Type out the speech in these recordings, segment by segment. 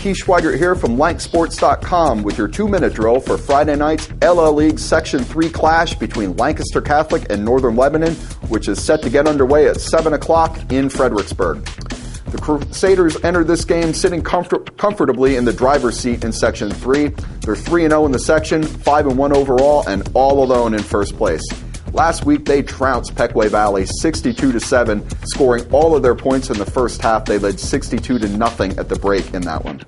Keith Schweigert here from lanksports.com with your 2-minute drill for Friday night's LL League Section 3 clash between Lancaster Catholic and Northern Lebanon, which is set to get underway at 7 o'clock in Fredericksburg. The Crusaders entered this game sitting comfortably in the driver's seat in Section 3. They're 3-0 in the section, 5-1 overall, and all alone in first place. Last week, they trounced Pequea Valley 62-7, scoring all of their points in the first half. They led 62-0 at the break in that one.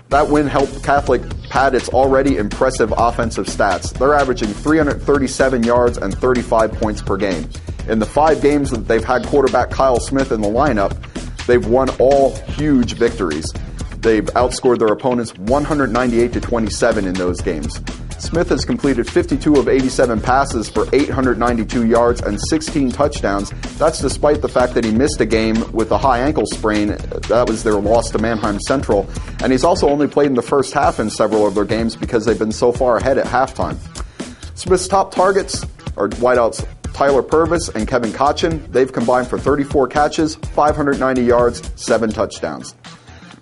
That win helped Catholic pad its already impressive offensive stats. They're averaging 337 yards and 35 points per game. In the 5 games that they've had quarterback Kyle Smith in the lineup, they've won all huge victories. They've outscored their opponents 198-27 in those games. Smith has completed 52 of 87 passes for 892 yards and 16 touchdowns. That's despite the fact that he missed a game with a high ankle sprain. That was their loss to Mannheim Central. And he's also only played in the first half in several of their games because they've been so far ahead at halftime. Smith's top targets are wideouts Tyler Purvis and Kevin Kotchin. They've combined for 34 catches, 590 yards, 7 touchdowns.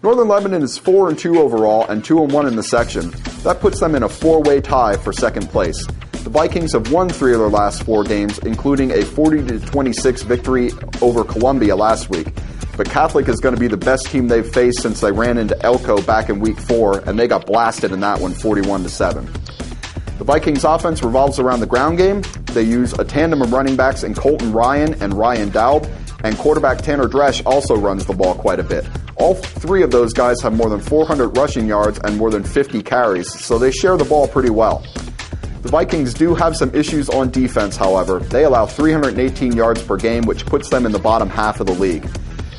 Northern Lebanon is 4-2 overall and 2-1 in the section. That puts them in a 4-way tie for second place. The Vikings have won 3 of their last 4 games, including a 40-26 victory over Columbia last week. But Catholic is going to be the best team they've faced since they ran into Elko back in week 4, and they got blasted in that one 41-7. The Vikings offense revolves around the ground game. They use a tandem of running backs in Colton Ryan and Ryan Daub, and quarterback Tanner Dresch also runs the ball quite a bit. All 3 of those guys have more than 400 rushing yards and more than 50 carries, so they share the ball pretty well. The Vikings do have some issues on defense, however. They allow 318 yards per game, which puts them in the bottom half of the league.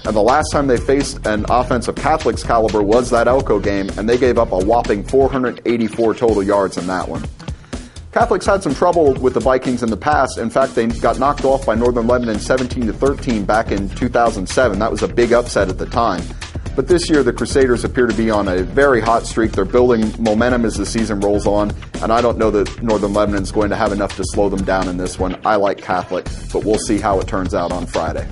And the last time they faced an offense of Catholic's caliber was that Elko game, and they gave up a whopping 484 total yards in that one. Catholics had some trouble with the Vikings in the past. In fact, they got knocked off by Northern Lebanon 17-13 back in 2007. That was a big upset at the time. But this year, the Crusaders appear to be on a very hot streak. They're building momentum as the season rolls on, and I don't know that Northern Lebanon is going to have enough to slow them down in this one. I like Catholic, but we'll see how it turns out on Friday.